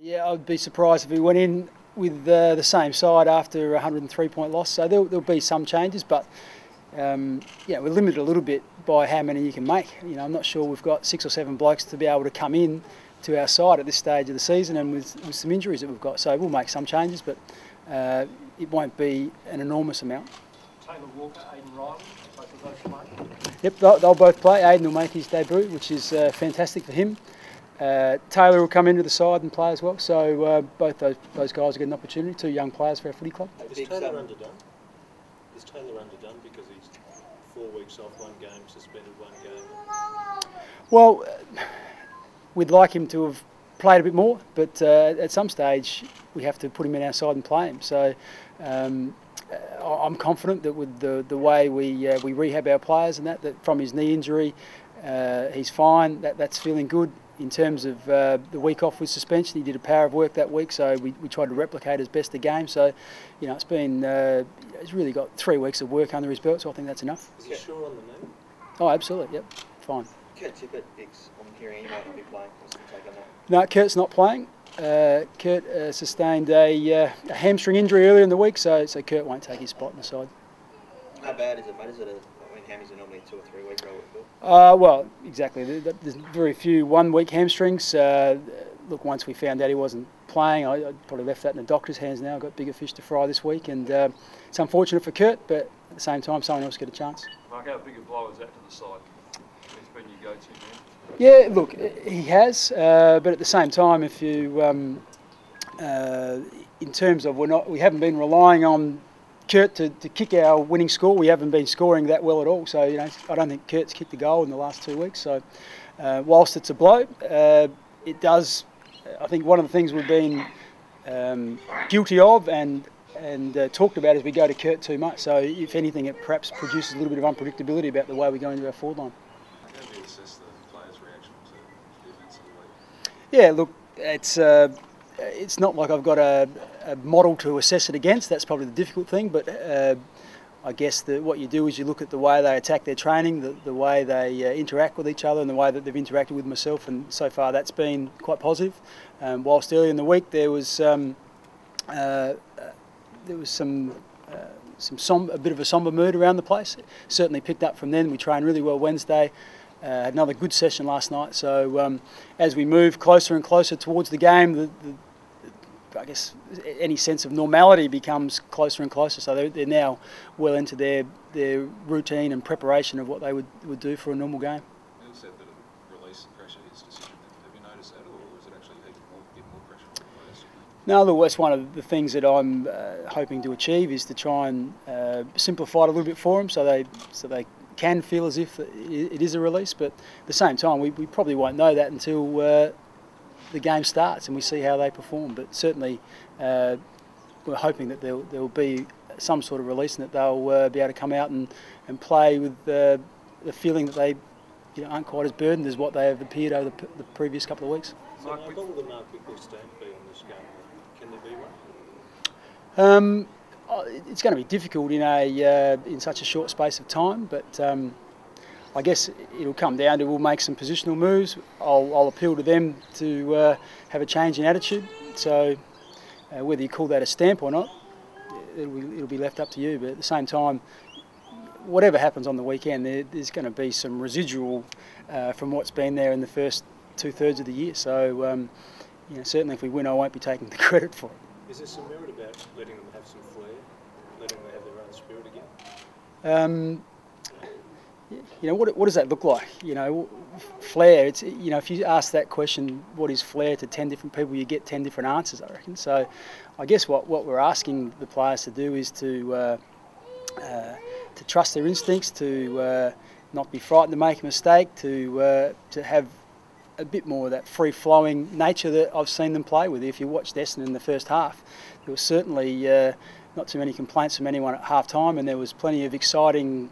Yeah, I'd be surprised if we went in with the same side after a 103-point loss. So there'll be some changes, but yeah, we're limited a little bit by how many you can make. I'm not sure we've got 6 or 7 blokes to be able to come in to our side at this stage of the season, and with some injuries that we've got. So we'll make some changes, but it won't be an enormous amount. Taylor Walker, Aidan Riley, both of those play? Yep, they'll both play. Aidan will make his debut, which is fantastic for him. Taylor will come into the side and play as well. So both those guys will get an opportunity. 2 young players for our footy club. Is Taylor underdone? Is Taylor underdone because he's 4 weeks off, 1 game, suspended 1 game? Well, we'd like him to have played a bit more, but at some stage we have to put him in our side and play him. So I'm confident that with the way we rehab our players and that from his knee injury, he's fine. That's feeling good. In terms of the week off with suspension, he did a power of work that week, so we tried to replicate as best a game. So, it's been he's really got 3 weeks of work under his belt, so I think that's enough. Is he sure on the knee? Oh, absolutely. Yep, fine. Kurt Tippett, I'm hearing he might not be playing. What's the take on that? No, Kurt's not playing. Kurt sustained a hamstring injury earlier in the week, so Kurt won't take his spot in the side. How bad is it, mate? Hammies are normally 2 or 3 week roll. Well, exactly. There's very few 1-week hamstrings. Look, once we found out he wasn't playing, I probably left that in the doctor's hands now. I've got bigger fish to fry this week, and it's unfortunate for Kurt, but at the same time, someone else get a chance. Mark, how big a blow is that to the side? He's been your go-to man. Yeah, look, he has, but at the same time, if you, in terms of we haven't been relying on Kurt to kick our winning score. We haven't been scoring that well at all. So, I don't think Kurt's kicked a goal in the last 2 weeks. So, whilst it's a blow, it does. I think one of the things we've been guilty of and talked about is we go to Kurt too much. So, if anything, it perhaps produces a little bit of unpredictability about the way we go into our forward line. How do you assess the players' reaction to the events of the week? Yeah, look, it's not like I've got a model to assess it against. That's probably the difficult thing, but I guess what you do is you look at the way they attack their training, the way they interact with each other, and the way that they've interacted with myself, and so far that's been quite positive. Whilst earlier in the week there was a bit of a sombre mood around the place. Certainly picked up from then. We trained really well Wednesday. Had another good session last night. So as we move closer and closer towards the game, I guess any sense of normality becomes closer and closer. So they're now well into their routine and preparation of what they would do for a normal game. You said that it released pressure his decision. Have you noticed that, or is it actually give more pressure on the players? No, look, that's one of the things that I'm hoping to achieve, is to try and simplify it a little bit for them, so they can feel as if it is a release. But at the same time, we probably won't know that until the game starts and we see how they perform. But certainly we're hoping that there will be some sort of release, and that they'll be able to come out and play with the feeling that they aren't quite as burdened as what they have appeared over the previous couple of weeks. So what will the Mark Bickley stamp be on this game? Can there be one? It's going to be difficult in such a short space of time, but I guess it'll come down to, we'll make some positional moves. I'll appeal to them to have a change in attitude. So whether you call that a stamp or not, it'll be left up to you. But at the same time, whatever happens on the weekend, there's going to be some residual from what's been there in the first 2/3 of the year. So certainly if we win, I won't be taking the credit for it. Is there some merit about letting them have some flair, letting them have their own spirit again? What does that look like? Flair. It's if you ask that question, what is flair, to 10 different people, you get 10 different answers, I reckon. So, I guess what we're asking the players to do is to trust their instincts, to not be frightened to make a mistake, to have a bit more of that free-flowing nature that I've seen them play with. If you watched Essendon in the first half, there was certainly not too many complaints from anyone at half-time, and there was plenty of exciting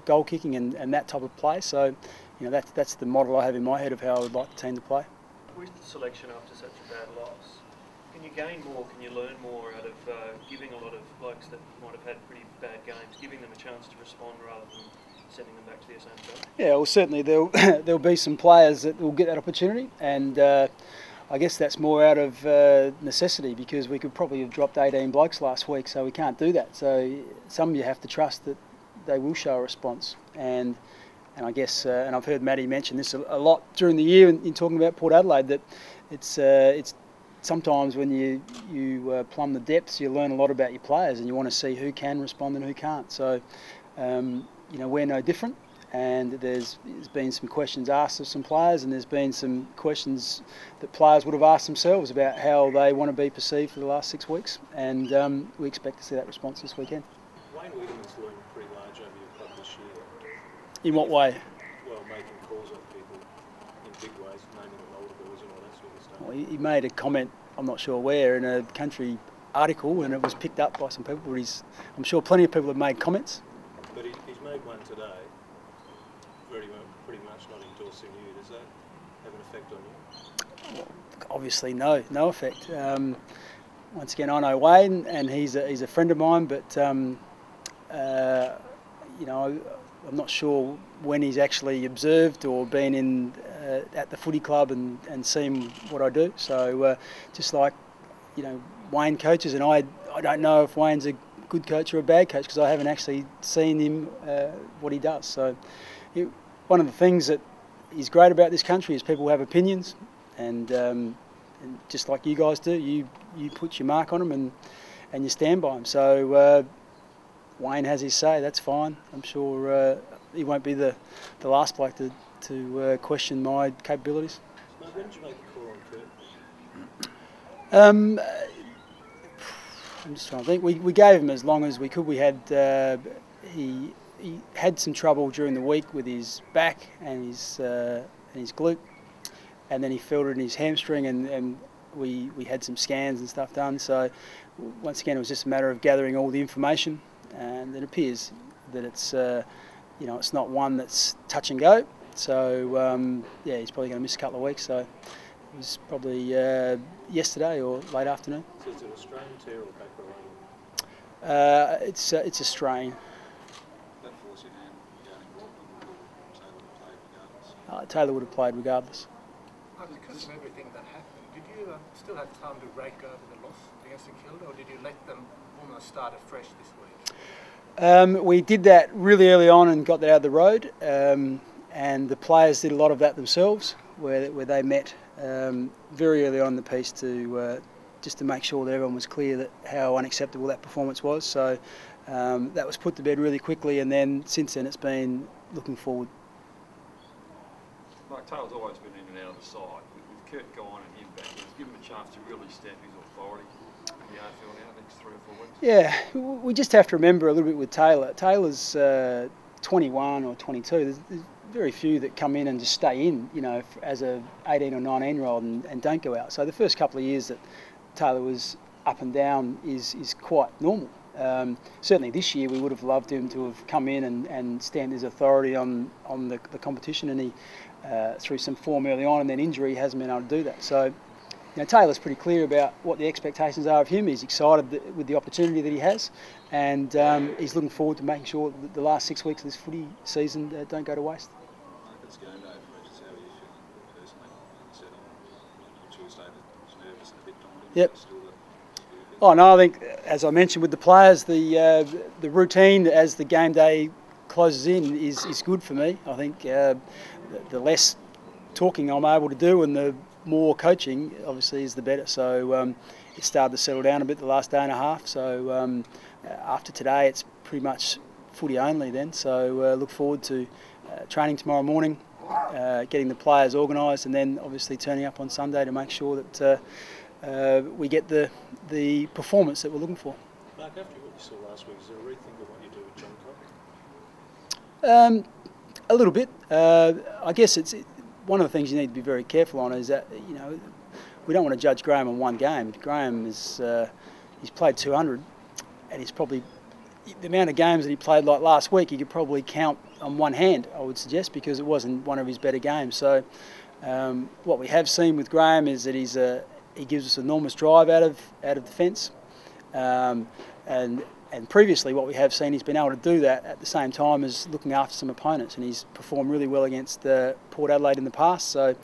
goal kicking and that type of play. So, that's the model I have in my head of how I would like the team to play. With the selection after such a bad loss, can you gain more, can you learn more out of giving a lot of blokes that might have had pretty bad games, giving them a chance to respond rather than sending them back to the SANFL? Yeah, well, certainly there'll be some players that will get that opportunity, and I guess that's more out of necessity, because we could probably have dropped 18 blokes last week, so we can't do that. So some you have to trust that they will show a response. And I guess, and I've heard Matty mention this a lot during the year in talking about Port Adelaide, that it's sometimes when you plumb the depths, you learn a lot about your players, and you want to see who can respond and who can't. So we're no different. And there's been some questions asked of some players, and there's been some questions that players would have asked themselves about how they want to be perceived for the last 6 weeks, and we expect to see that response this weekend. Wayne Williams loomed pretty large over your club this year. In what way? Well, making calls on people in big ways, naming them multiples and all that sort of stuff. Well, he made a comment, I'm not sure where, in a country article, and it was picked up by some people, but I'm sure plenty of people have made comments. But he's made one today, pretty much not endorsing you. Does that have an effect on you? Well, obviously, no effect. Once again, I know Wayne, and he's a friend of mine, but I'm not sure when he's actually observed or been in at the footy club and seen what I do. So just like Wayne coaches, and I don't know if Wayne's a good coach or a bad coach, because I haven't actually seen him what he does. So one of the things that is great about this country is people have opinions, and just like you guys do, you put your mark on them and you stand by them. So Wayne has his say, that's fine. I'm sure he won't be the last bloke to question my capabilities. So when did you make the call on Kurt? I'm just trying to think. We gave him as long as we could. We had he had some trouble during the week with his back and his glute, and then he felt it in his hamstring, and we had some scans and stuff done. So once again, it was just a matter of gathering all the information, and it appears that it's it's not one that's touch and go. So he's probably going to miss a couple of weeks. So it was probably yesterday or late afternoon. So is it a strain, tear, or back related? It's a strain. That force in hand regarding Taylor would have played regardless. Because of everything that happened, did you still have time to rake over the loss against the Kilda, or did you let them almost start afresh this week? We did that really early on and got that out of the road, and the players did a lot of that themselves, where they met very early on in the piece to just to make sure that everyone was clear that how unacceptable that performance was. So that was put to bed really quickly, and then since then it's been looking forward. Mark Taylor's always been in and out of the side. With Kurt gone and him back, he's given him a chance to really stamp his authority in the AFL now next 3 or 4 weeks. Yeah, we just have to remember a little bit with Taylor. Taylor's 21 or 22. There's very few that come in and just stay in, as a 18 or 19-year-old and don't go out. So the first couple of years that Taylor was up and down is quite normal. Certainly this year we would have loved him to have come in and stamped his authority on the competition, and he through some form early on and then injury hasn't been able to do that. So Taylor's pretty clear about what the expectations are of him. He's excited with the opportunity that he has, and he's looking forward to making sure that the last 6 weeks of this footy season don't go to waste. It's game day for us. How are you feeling personally? You said on Tuesday that I was nervous and a bit dominant. Yep. Still Oh no, I think, as I mentioned with the players, the routine as the game day closes in is good for me. I think the less talking I'm able to do and the more coaching, obviously, is the better. So it started to settle down a bit the last day and a half. So after today, it's pretty much footy only then. So look forward to training tomorrow morning, getting the players organised, and then obviously turning up on Sunday to make sure that we get the performance that we're looking for. Mark, after what you saw last week, is there a rethink of what you do with John Cobb? A little bit. I guess it's one of the things you need to be very careful on is that we don't want to judge Graham on one game. Graham is he's played 200, and he's probably the amount of games that he played like last week. You could probably count on one hand, I would suggest, because it wasn't one of his better games. So what we have seen with Graham is that he gives us enormous drive out of the fence, and previously what we have seen, he's been able to do that at the same time as looking after some opponents, and he's performed really well against Port Adelaide in the past. So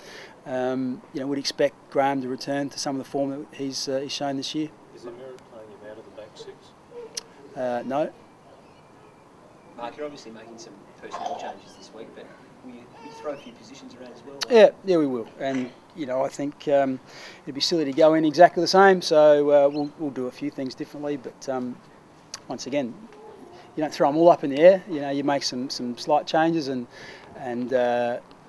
we'd expect Graham to return to some of the form that he's shown this year. Is there merit playing him out of the back six? No. Mark, you're obviously making some personnel changes this week, but will you throw a few positions around as well? Yeah, we will. And I think it'd be silly to go in exactly the same. So we'll do a few things differently. But once again, you don't throw them all up in the air. You make some slight changes, and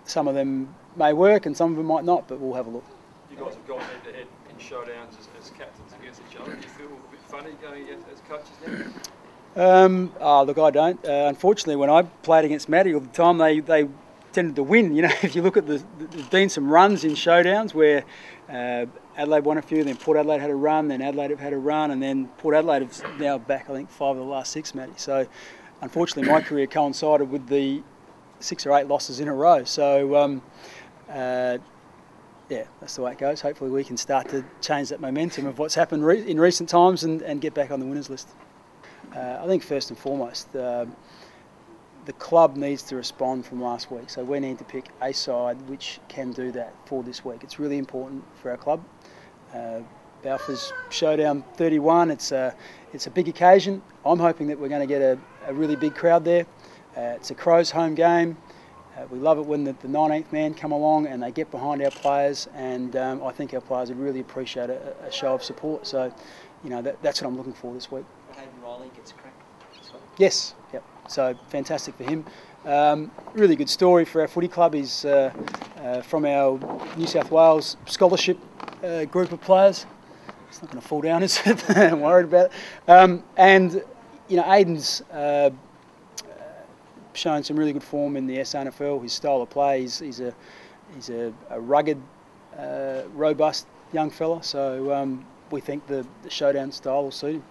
some of them may work and some of them might not. But we'll have a look. You guys have gone head-to-head in showdowns as captains against each other. Do you feel a bit funny going as coaches now? Look, I don't. Unfortunately, when I played against Matty all the time, they tended to win. If you look at there's been some runs in showdowns where Adelaide won a few, then Port Adelaide had a run, then Adelaide have had a run, and then Port Adelaide have now back, I think, 5 of the last 6, Matty. So, unfortunately, my career coincided with the 6 or 8 losses in a row. So, yeah, that's the way it goes. Hopefully we can start to change that momentum of what's happened in recent times and get back on the winners list. I think first and foremost, the club needs to respond from last week. So we need to pick a side which can do that for this week. It's really important for our club. Balfours Showdown 31, it's a big occasion. I'm hoping that we're going to get a really big crowd there. It's a Crows home game. We love it when the 19th man come along and they get behind our players, and I think our players would really appreciate a show of support. So, that's what I'm looking for this week. Hayden Riley gets a crack. Yes, yep. So fantastic for him. Really good story for our footy club. He's from our New South Wales scholarship group of players. It's not going to fall down, is it? I'm worried about it. And Aiden's shown some really good form in the SNFL. His style of play, he's a rugged, robust young fella. So we think the showdown style will suit him.